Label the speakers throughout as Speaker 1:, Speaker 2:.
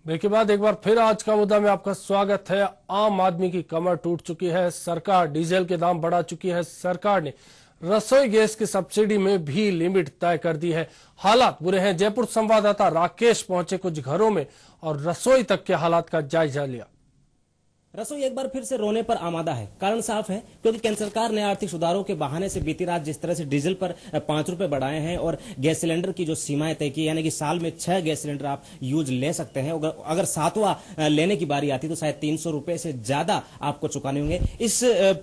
Speaker 1: Break के बाद एक बार फिर आज का मुद्दा में आपका स्वागत है। आम आदमी की कमर टूट चुकी है, सरकार डीजल के दाम बढ़ा चुकी है, सरकार ने रसोई गैस की सब्सिडी में भी लिमिट तय कर दी है। हालात बुरे हैं। जयपुर संवाददाता राकेश पहुंचे कुछ घरों में और रसोई तक के हालात का जायजा लिया।
Speaker 2: रसोई एक बार फिर से रोने पर आमादा है। कारण साफ है, क्योंकि केंद्र सरकार ने आर्थिक सुधारों के बहाने से बीती रात जिस तरह से डीजल पर 5 रुपए बढ़ाए हैं और गैस सिलेंडर की जो सीमाएं तय की, यानी कि साल में 6 गैस सिलेंडर आप यूज ले सकते हैं। अगर 7वां लेने की बारी आती तो शायद 300 रुपए से ज्यादा आपको चुकाने होंगे। इस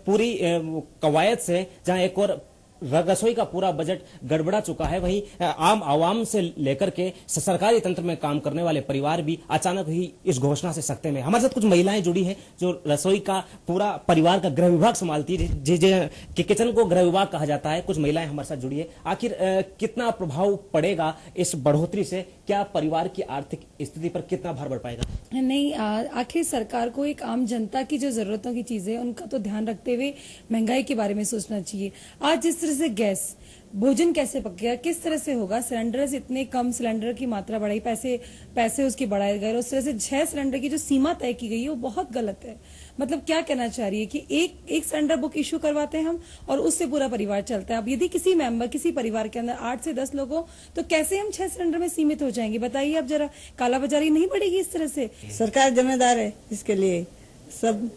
Speaker 2: पूरी कवायद से जहां एक और रसोई का पूरा बजट गड़बड़ा चुका है, वहीं आम आवाम से लेकर के सरकारी तंत्र में काम करने वाले परिवार भी अचानक ही इस घोषणा से सकते में। हमारे साथ कुछ महिलाएं जुड़ी हैं जो रसोई का पूरा परिवार का गृह विभाग संभालती है, किचन को गृह विभाग कहा जाता है। कुछ महिलाएं हमारे साथ जुड़ी है। आखिर कितना प्रभाव पड़ेगा इस बढ़ोतरी से? क्या परिवार की आर्थिक स्थिति पर कितना भार बढ़ पाएगा?
Speaker 3: नहीं, आखिर सरकार को एक आम जनता की जो जरूरतों की चीजें उनका तो ध्यान रखते हुए महंगाई के बारे में सोचना चाहिए। आज जिस तरह से गैस, भोजन कैसे पकेगा, किस तरह से होगा, सिलेंडर से इतने कम सिलेंडर की मात्रा बढ़ाई, पैसे उसकी बढ़ाए गए, उस तरह से 6 सिलेंडर की जो सीमा तय की गई है वो बहुत गलत है। मतलब क्या कहना चाह रही है कि एक सिलेंडर बुक इश्यू करवाते हैं हम और उससे पूरा परिवार चलता है। अब यदि किसी परिवार के अंदर 8 से 10 लोग हो तो कैसे हम 6 सिलेंडर में सीमित हो जाएंगे? बताइए। अब जरा कालाबाजारी नहीं बढ़ेगी इस तरह से?
Speaker 4: सरकार जिम्मेदार है इसके लिए। सब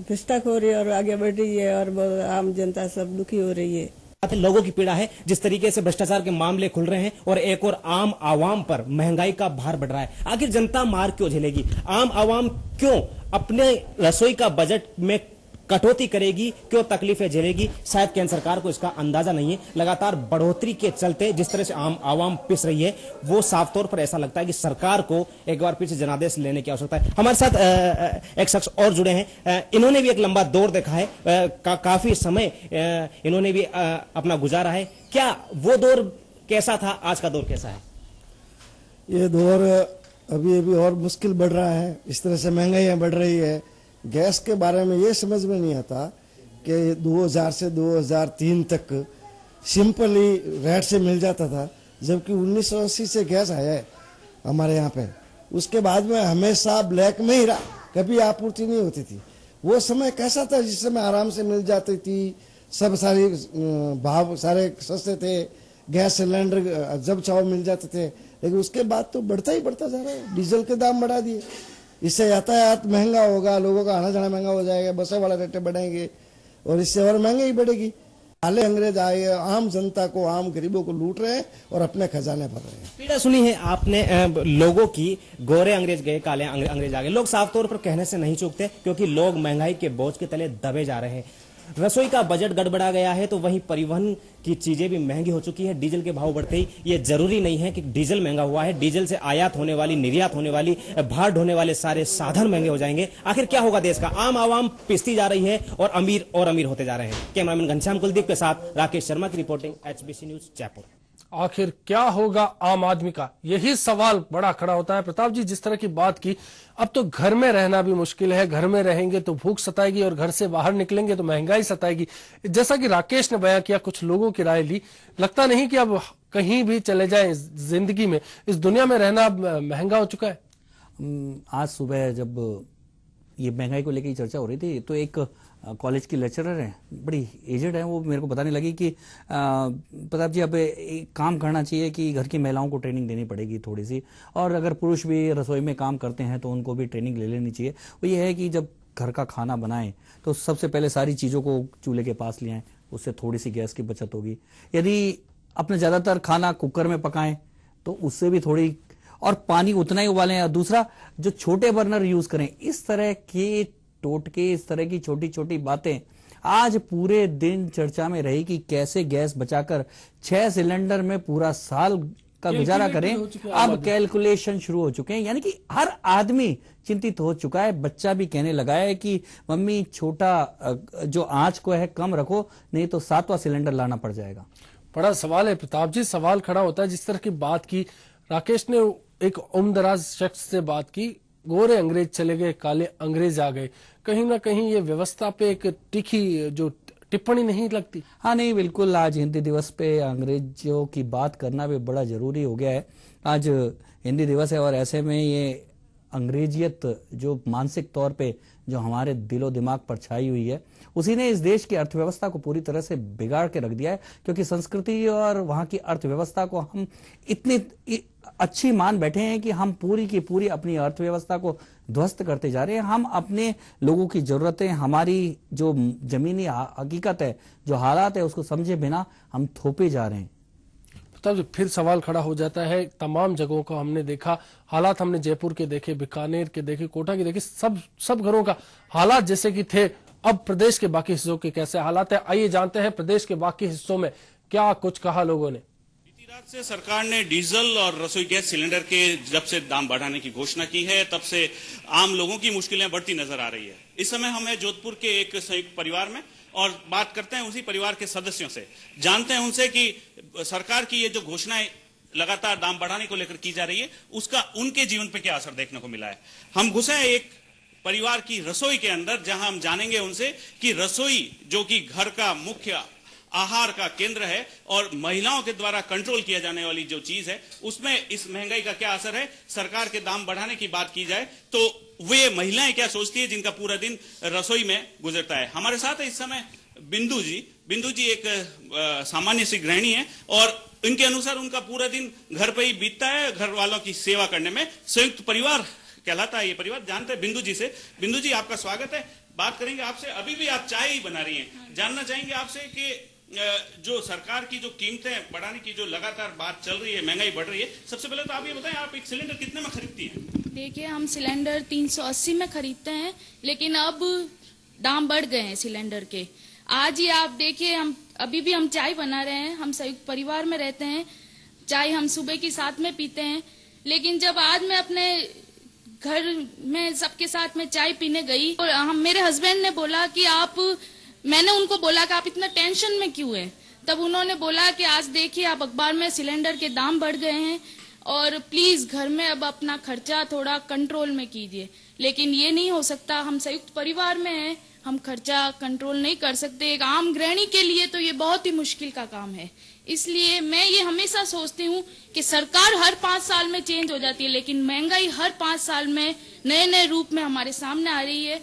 Speaker 4: पिस्टक हो रही है और आगे बढ़ रही है और आम जनता सब दुखी हो रही है।
Speaker 2: लोगों की पीड़ा है। जिस तरीके से भ्रष्टाचार के मामले खुल रहे हैं और एक और आम आवाम पर महंगाई का भार बढ़ रहा है। आखिर जनता मार क्यों झेलेगी? आम आवाम क्यों अपने रसोई का बजट में कटौती करेगी, क्यों तकलीफें झेलेगी? शायद केंद्र सरकार को इसका अंदाजा नहीं है। लगातार बढ़ोतरी के चलते जिस तरह से आम आवाम पिस रही है, वो साफ तौर पर ऐसा लगता है कि सरकार को एक बार फिर से जनादेश लेने की आवश्यकता है। हमारे साथ एक शख्स और जुड़े हैं। इन्होंने भी एक लंबा दौर देखा है, काफी समय इन्होंने भी अपना गुजारा है। क्या वो दौर कैसा था, आज का दौर कैसा है?
Speaker 5: ये दौर अभी और मुश्किल बढ़ रहा है। इस तरह से महंगाई बढ़ रही है। गैस के बारे में ये समझ में नहीं आता कि 2000 से 2003 तक सिंपली रेट से मिल जाता था, जबकि 1980 से गैस आया है हमारे यहाँ पे। उसके बाद में हमेशा ब्लैक में ही रहा, कभी आपूर्ति नहीं होती थी। वो समय कैसा था जिस समय आराम से मिल जाती थी, सब सारी भाव सारे सस्ते थे, गैस सिलेंडर जब चाहो मिल जाते थे। लेकिन उसके बाद तो बढ़ता ही बढ़ता जा रहा है। डीजल के दाम बढ़ा दिए, इससे यातायात महंगा होगा, लोगों का आना जाना महंगा हो जाएगा, बसों वाला रेटें बढ़ेंगे और इससे और महंगाई बढ़ेगी। काले अंग्रेज आए, आम जनता को, आम गरीबों को लूट रहे हैं और अपने खजाने भर रहे हैं।
Speaker 2: पीड़ा सुनी है आपने लोगों की। गोरे अंग्रेज गए, काले अंग्रेज आ गए। लोग साफ तौर पर कहने से नहीं चूकते, क्योंकि लोग महंगाई के बोझ के तले दबे जा रहे हैं। रसोई का बजट गड़बड़ा गया है तो वहीं परिवहन की चीजें भी महंगी हो चुकी है। डीजल के भाव बढ़ते ही ये जरूरी नहीं है कि डीजल महंगा हुआ है, डीजल से आयात होने वाली, निर्यात होने वाली, भार ढोने वाले सारे साधन महंगे हो जाएंगे। आखिर क्या होगा देश का? आम आवाम पिसती जा रही है और अमीर होते जा रहे हैं। कैमरामैन घनश्याम कुलदीप के साथ राकेश शर्मा की रिपोर्टिंग, HBC न्यूज जयपुर।
Speaker 1: आखिर क्या होगा आम आदमी का, यही सवाल बड़ा खड़ा होता है। प्रताप जी, जिस तरह की बात की, अब तो घर में रहना भी मुश्किल है। घर में रहेंगे तो भूख सताएगी और घर से बाहर निकलेंगे तो महंगाई सताएगी। जैसा कि राकेश ने बयां किया, कुछ लोगों की राय ली। लगता नहीं कि अब कहीं भी चले जाएं जिंदगी में, इस दुनिया में रहना अब महंगा हो चुका है।
Speaker 6: आज सुबह जब ये महंगाई को लेकर चर्चा हो रही थी तो एक कॉलेज की लेक्चरर है, बड़ी एजेड है, वो मेरे को बताने लगी कि प्रताप जी अब एक काम करना चाहिए कि घर की महिलाओं को ट्रेनिंग देनी पड़ेगी थोड़ी सी, और अगर पुरुष भी रसोई में काम करते हैं तो उनको भी ट्रेनिंग ले लेनी चाहिए। वो ये है कि जब घर का खाना बनाएं तो सबसे पहले सारी चीज़ों को चूल्हे के पास ले आएं, उससे थोड़ी सी गैस की बचत होगी। यदि अपने ज़्यादातर खाना कुकर में पकाएं तो उससे भी थोड़ी, और पानी उतना ही उबालें। और दूसरा, जो छोटे बर्नर यूज करें। इस तरह के टोटके, इस तरह की छोटी छोटी बातें आज पूरे दिन चर्चा में रही कि कैसे गैस बचाकर 6 सिलेंडर में पूरा साल का गुजारा करें। अब कैलकुलेशन शुरू हो चुके हैं, यानी कि हर आदमी चिंतित हो चुका है। बच्चा भी कहने लगा है कि मम्मी छोटा जो आंच को है कम रखो, नहीं तो 7वां सिलेंडर लाना पड़ जाएगा।
Speaker 1: बड़ा सवाल है प्रताप जी। सवाल खड़ा होता है, जिस तरह की बात की राकेश ने, एक उम्रदराज शख्स से बात की, गोरे अंग्रेज चले गए, काले अंग्रेज आ गए। कहीं ना कहीं ये व्यवस्था पे एक तीखी जो टिप्पणी नहीं लगती?
Speaker 6: हाँ नहीं, बिल्कुल। आज हिंदी दिवस पे अंग्रेजों की बात करना भी बड़ा जरूरी हो गया है। आज हिंदी दिवस है और ऐसे में ये अंग्रेजियत जो मानसिक तौर पे जो हमारे दिलो दिमाग पर छाई हुई है, उसी ने इस देश की अर्थव्यवस्था को पूरी तरह से बिगाड़ के रख दिया है। क्योंकि संस्कृति और वहां की अर्थव्यवस्था को हम इतनी अच्छी मान बैठे हैं कि हम पूरी की पूरी अपनी अर्थव्यवस्था को ध्वस्त करते जा रहे हैं। हम अपने लोगों की जरूरतें, हमारी जो जमीनी हकीकत है, जो हालात है, उसको समझे बिना हम थोपे जा रहे हैं।
Speaker 1: तब फिर सवाल खड़ा हो जाता है, तमाम जगहों को हमने देखा, हालात हमने जयपुर के देखे, बीकानेर के देखे, कोटा के देखे, सब घरों का हालात जैसे कि थे। अब प्रदेश के बाकी हिस्सों के कैसे हालात है, आइए जानते हैं प्रदेश के बाकी हिस्सों में क्या कुछ कहा लोगों ने।
Speaker 7: बीती रात से सरकार ने डीजल और रसोई गैस सिलेंडर के जब से दाम बढ़ाने की घोषणा की है, तब से आम लोगों की मुश्किलें बढ़ती नजर आ रही है। इस समय हम हैं जोधपुर के एक संयुक्त परिवार में और बात करते हैं उसी परिवार के सदस्यों से, जानते हैं उनसे कि सरकार की ये जो घोषणाएं लगातार दाम बढ़ाने को लेकर की जा रही है, उसका उनके जीवन पे क्या असर देखने को मिला है। हम घुसे हैं एक परिवार की रसोई के अंदर, जहां हम जानेंगे उनसे कि रसोई जो कि घर का मुख्य आहार का केंद्र है और महिलाओं के द्वारा कंट्रोल किया जाने वाली जो चीज है, उसमें इस महंगाई का क्या असर है। सरकार के दाम बढ़ाने की बात की जाए तो वे महिलाएं क्या सोचती है जिनका पूरा दिन रसोई में गुजरता है। हमारे साथ है इस समय बिंदु जी एक सामान्य सी गृहिणी है और इनके अनुसार उनका पूरा दिन घर पे ही बीतता है, घर वालों की सेवा करने में। संयुक्त परिवार कहलाता है ये परिवार। जानते हैं बिंदु जी से। बिंदु जी, आपका स्वागत है। बात करेंगे आपसे। अभी भी आप चाय ही बना रही हैं, जानना चाहेंगे आपसे कि जो सरकार की जो कीमतें बढ़ाने की जो लगातार बात चल रही है, महंगाई बढ़ रही है, सबसे पहले तो आप ये बताएं, आप एक सिलेंडर कितने में खरीदती हैं?
Speaker 8: देखिए, हम सिलेंडर 380 में खरीदते हैं, लेकिन अब दाम बढ़ गए हैं सिलेंडर के। आज ही आप देखिए, हम अभी भी हम चाय बना रहे हैं, हम संयुक्त परिवार में रहते हैं, चाय हम सुबह की साथ में पीते हैं। लेकिन जब आज मैं अपने घर में सबके साथ में चाय पीने गई और मेरे हस्बैंड ने बोला कि मैंने उनको बोला कि आप इतना टेंशन में क्यों हैं, तब उन्होंने बोला कि आज देखिए आप अखबार में सिलेंडर के दाम बढ़ गए हैं और प्लीज घर में अब अपना खर्चा थोड़ा कंट्रोल में कीजिए। लेकिन ये नहीं हो सकता, हम संयुक्त परिवार में हैं, हम खर्चा कंट्रोल नहीं कर सकते। एक आम गृहिणी के लिए तो ये बहुत ही मुश्किल का काम है। इसलिए मैं ये हमेशा सोचती हूँ कि सरकार हर 5 साल में चेंज हो जाती है, लेकिन महंगाई हर 5 साल में नए नए रूप में हमारे सामने आ रही है,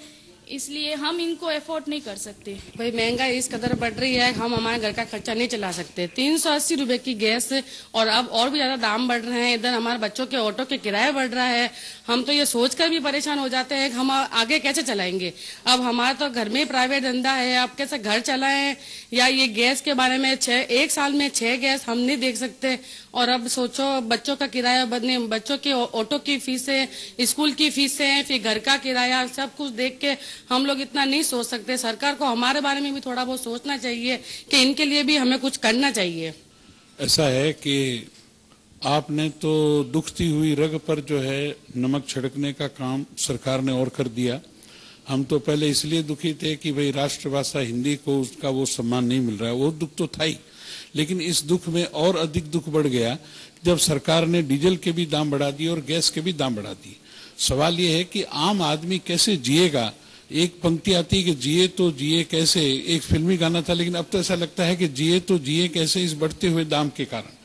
Speaker 8: इसलिए हम इनको अफोर्ड नहीं कर सकते।
Speaker 9: भाई महंगाई इस कदर बढ़ रही है, हम हमारे घर का खर्चा नहीं चला सकते। 380 रुपए की गैस और अब और भी ज्यादा दाम बढ़ रहे हैं। इधर हमारे बच्चों के ऑटो के किराए बढ़ रहा है। हम तो ये सोचकर भी परेशान हो जाते हैं कि हम आगे कैसे चलाएंगे। अब हमारा तो घर में ही प्राइवेट धंधा है, अब कैसे घर चलाएं। या ये गैस के बारे में 1 साल में 6 गैस हम नहीं देख सकते। और अब सोचो बच्चों का किराया बदने, बच्चों के ऑटो की फीसें, स्कूल की फीसें, फिर घर का किराया, सब कुछ देख के हम लोग इतना नहीं सोच सकते। सरकार को हमारे बारे में भी थोड़ा बहुत सोचना चाहिए कि इनके लिए भी हमें कुछ करना चाहिए।
Speaker 10: ऐसा है कि आपने तो दुखती हुई रग पर जो है नमक छिड़कने का काम सरकार ने और कर दिया। हम तो पहले इसलिए दुखी थे कि भाई राष्ट्रभाषा हिंदी को उसका वो सम्मान नहीं मिल रहा है, वो दुख तो था ही। लेकिन इस दुख में और अधिक दुख बढ़ गया जब सरकार ने डीजल के भी दाम बढ़ा दिए और गैस के भी दाम बढ़ा दिए। सवाल ये है कि आम आदमी कैसे जिएगा। एक पंक्ति आती है कि जिए तो जिए कैसे, एक फिल्मी गाना था, लेकिन अब तो ऐसा लगता है कि जिए तो जिए कैसे इस बढ़ते हुए दाम के कारण।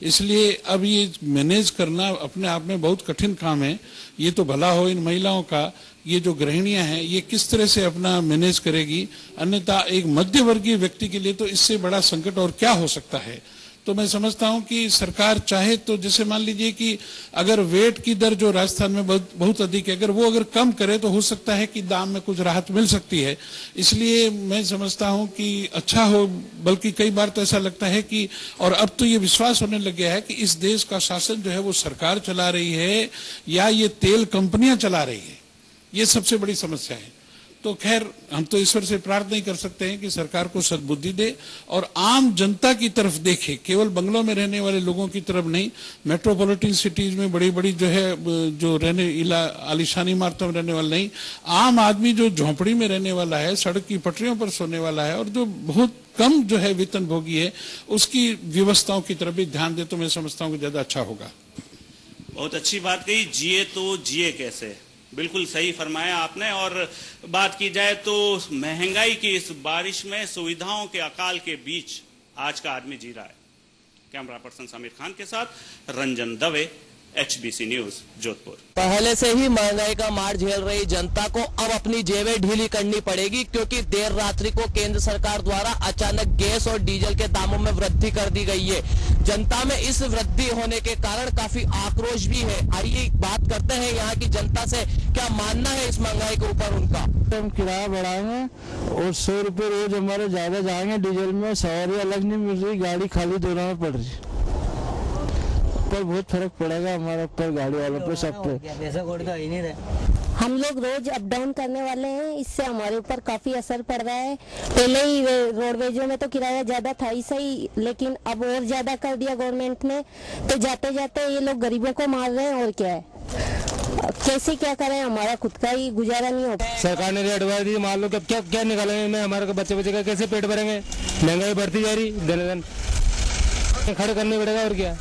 Speaker 10: इसलिए अब ये मैनेज करना अपने आप में बहुत कठिन काम है। ये तो भला हो इन महिलाओं का, ये जो गृहिणियां हैं ये किस तरह से अपना मैनेज करेगी, अन्यथा एक मध्य वर्गीय व्यक्ति के लिए तो इससे बड़ा संकट और क्या हो सकता है। तो मैं समझता हूं कि सरकार चाहे तो, जैसे मान लीजिए कि अगर वेट की दर जो राजस्थान में बहुत अधिक है, अगर कम करे तो हो सकता है कि दाम में कुछ राहत मिल सकती है। इसलिए मैं समझता हूं कि अच्छा हो, बल्कि कई बार तो ऐसा लगता है कि, और अब तो ये विश्वास होने लग गया है कि इस देश का शासन जो है वो सरकार चला रही है या ये तेल कंपनियां चला रही है। ये सबसे बड़ी समस्या है। तो खैर हम तो ईश्वर से प्रार्थना ही कर सकते हैं कि सरकार को सद्बुद्धि दे और आम जनता की तरफ देखे, केवल बंगलों में रहने वाले लोगों की तरफ नहीं। मेट्रोपॉलिटन सिटीज में बड़ी बड़ी जो है जो आलिशान इमारतों में रहने वाला नहीं, आम आदमी जो झोंपड़ी में रहने वाला है, सड़क की पटरियों पर सोने वाला है और जो बहुत कम जो है वेतन भोगी है, उसकी व्यवस्थाओं की तरफ भी ध्यान दे तो मैं समझता हूँ कि ज्यादा अच्छा होगा।
Speaker 7: बहुत अच्छी बात कही, जिए तो जिए कैसे, बिल्कुल सही फरमाया आपने। और बात की जाए तो महंगाई की इस बारिश में सुविधाओं के अकाल के बीच आज का आदमी जी रहा है। कैमरा पर्सन समीर खान के साथ रंजन दवे, HBC न्यूज जोधपुर।
Speaker 11: पहले से ही महंगाई का मार झेल रही जनता को अब अपनी जेबें ढीली करनी पड़ेगी, क्योंकि देर रात्रि को केंद्र सरकार द्वारा अचानक गैस और डीजल के दामों में वृद्धि कर दी गई है। जनता में इस वृद्धि होने के कारण काफी आक्रोश भी है। आइए बात करते हैं यहाँ की जनता से, क्या मानना है इस महंगाई के ऊपर उनका।
Speaker 12: हम किराया बढ़ाएंगे और 100 रुपए रोज हमारे ज्यादा जाएंगे डीजल में, सवारी अलग नहीं मिल रही, गाड़ी खाली दोनों में पड़ रही, पर बहुत फर्क पड़ेगा हमारे ऊपर, गाड़ी वालों पे, सब पे।
Speaker 13: हम लोग रोज अप डाउन करने वाले हैं, इससे हमारे ऊपर काफी असर पड़ रहा है। पहले ही रोडवेजों में तो किराया ज्यादा था ही सही, लेकिन अब और ज्यादा कर दिया गवर्नमेंट ने, तो जाते जाते ये लोग गरीबों को मार रहे हैं। और क्या है, कैसे क्या करें, हमारा खुद का ही गुजारा नहीं होता।
Speaker 12: सरकार ने रेट बढ़ा दी, मान लो क्या क्या निकालेंगे, हमारे बच्चे का कैसे पेट भरेंगे, महंगाई बढ़ती जा रही, दिन दिन खड़े करने पड़ेगा। और क्या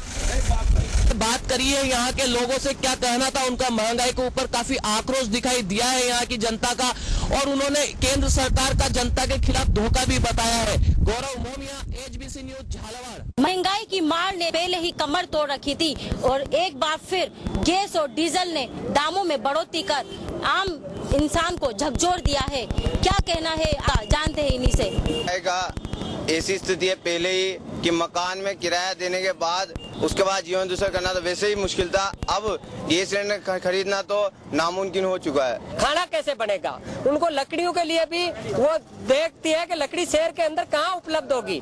Speaker 11: बात करिए यहाँ के लोगों से, क्या कहना था उनका। महंगाई के ऊपर काफी आक्रोश दिखाई दिया है यहाँ की जनता का, और उन्होंने केंद्र सरकार का जनता के खिलाफ धोखा भी बताया है। गौरव मोमिया, HBC न्यूज झालावाड़।
Speaker 14: महंगाई की मार ने पहले ही कमर तोड़ रखी थी, और एक बार फिर गैस और डीजल ने दामों में बढ़ोतरी कर आम इंसान को झकझोर दिया है। क्या कहना है, जानते हैं इन्हीं से।
Speaker 15: ऐसी स्थिति है पहले ही कि मकान में किराया देने के बाद उसके बाद जीवन दूसरा करना तो वैसे ही मुश्किल था, अब ये सिलेंडर खरीदना तो नामुमकिन हो चुका है।
Speaker 16: खाना कैसे बनेगा, उनको लकड़ियों के लिए भी वो देखती है कि लकड़ी शहर के अंदर कहाँ उपलब्ध होगी।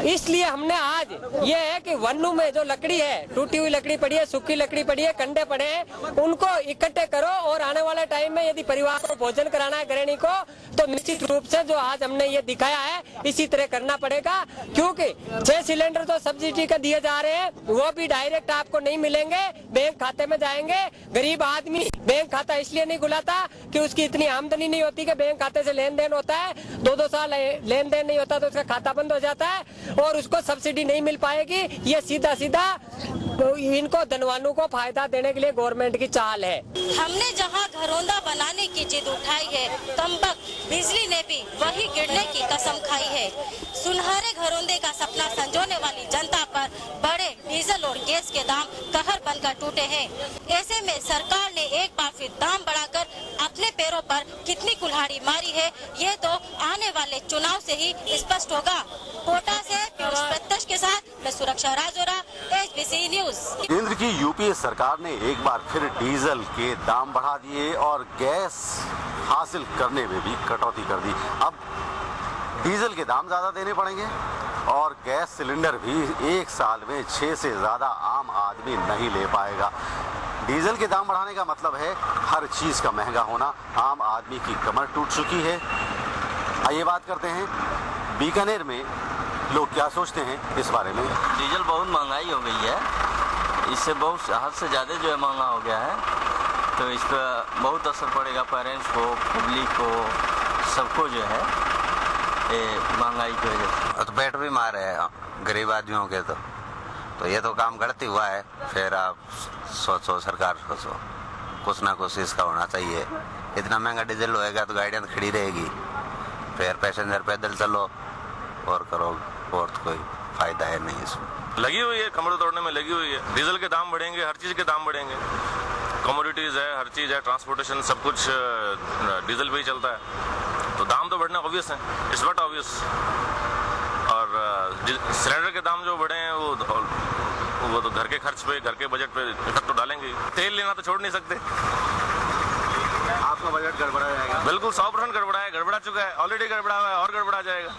Speaker 16: इसलिए हमने आज ये है कि वन्नू में जो लकड़ी है, टूटी हुई लकड़ी पड़ी है, सूखी लकड़ी पड़ी है, कंडे पड़े हैं, उनको इकट्ठे करो, और आने वाले टाइम में यदि परिवार को भोजन कराना है गृहिणी को, तो निश्चित रूप से जो आज हमने ये दिखाया है इसी तरह करना पड़ेगा। क्योंकि 6 सिलेंडर तो सब्सिडी का दिए जा रहे हैं, वो भी डायरेक्ट आपको नहीं मिलेंगे, बैंक खाते में जाएंगे। गरीब आदमी बैंक खाता इसलिए नहीं खुलाता कि उसकी इतनी आमदनी नहीं होती कि बैंक खाते से लेन देन होता है, 2-2 साल लेन देन नहीं होता तो उसका खाता बंद हो जाता है और उसको सब्सिडी नहीं मिल पाएगी। ये सीधा सीधा इनको धनवानों को फायदा देने के लिए गवर्नमेंट की चाल है।
Speaker 14: हमने जहां घरौंदा बनाने की जिद उठाई है, तब तक बिजली ने भी वही गिरने की कसम खाई है। सुनहरे घरौंदे का सपना संजोने वाली जनता पर बड़े डीजल और गैस के दाम कहर बनकर टूटे हैं। ऐसे में सरकार ने एक बार फिर दाम बढ़ाकर अपने पैरों पर कितनी कुल्हाड़ी मारी है, ये तो आने वाले चुनाव से ही स्पष्ट होगा। कोटा से पीयूष प्रत्यक्ष के साथ मैं सुरक्षा राजौरा, HBC न्यूज।
Speaker 17: केंद्र की यूपीए सरकार ने एक बार फिर डीजल के दाम बढ़ा दिए और गैस हासिल करने में भी कटौती कर दी। अब डीजल के दाम ज्यादा देने पड़ेंगे और गैस सिलेंडर भी एक साल में 6 से ज्यादा आम आदमी नहीं ले पाएगा। डीजल के दाम बढ़ाने का मतलब है हर चीज का महंगा होना। आम आदमी की कमर टूट चुकी है। आइए बात करते हैं बीकानेर में लोग क्या सोचते हैं इस बारे में।
Speaker 18: डीजल बहुत महंगाई हो गई है, इससे बहुत हद से ज़्यादा जो है महंगा हो गया है, तो इस पर बहुत असर पड़ेगा पेरेंट्स को, पब्लिक को, सबको जो है महंगाई की वजह से।
Speaker 19: तो पेट भी मार है गरीब आदमियों के, तो ये तो काम गलती हुआ है। फिर आप सोचो, सरकार सोचो, कुछ ना कुछ इसका होना चाहिए। इतना महंगा डीजल होएगा तो गाड़ियाँ तो खड़ी रहेगी, फिर पैसेंजर पैदल चलो और करो, और तो कोई फायदा है नहीं इसमें।
Speaker 20: लगी हुई है, कमर तोड़ने में लगी हुई है। डीजल के दाम बढ़ेंगे, हर चीज के दाम बढ़ेंगे, कमोडिटीज है, हर चीज है, ट्रांसपोर्टेशन सब कुछ डीजल पे ही चलता है, तो दाम तो बढ़ना ऑब्वियस है, इट्स नॉट ऑब्वियस। और सिलेंडर के दाम जो बढ़े हैं वो तो घर के खर्च पे, घर के बजट पे इफेक्ट तो डालेंगे। तेल लेना तो छोड़ नहीं सकते।
Speaker 17: आपका बजट गड़बड़ा जाएगा।
Speaker 20: बिल्कुल 100% गड़बड़ा है, गड़बड़ा चुका है, ऑलरेडी गड़बड़ा हुआ है और गड़बड़ा जाएगा।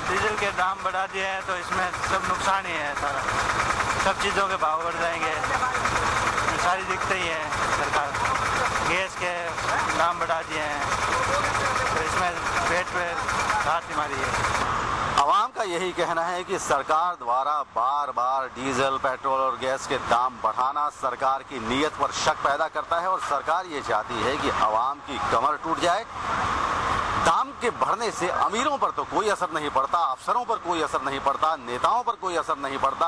Speaker 21: डीजल के दाम बढ़ा दिए हैं तो इसमें सब नुकसान ही है सारा, सब चीज़ों के भाव बढ़ जाएंगे, सारी दिक्कतें ही हैं। सरकार गैस के दाम बढ़ा दिए हैं तो इसमें पेट पे राहत ही मारी है।
Speaker 17: आवाम का यही कहना है कि सरकार द्वारा बार बार डीजल, पेट्रोल और गैस के दाम बढ़ाना सरकार की नीयत पर शक पैदा करता है और सरकार ये चाहती है कि आवाम की कमर टूट जाए। दाम के बढ़ने से अमीरों पर तो कोई असर नहीं पड़ता, अफसरों पर कोई असर नहीं पड़ता, नेताओं पर कोई असर नहीं पड़ता,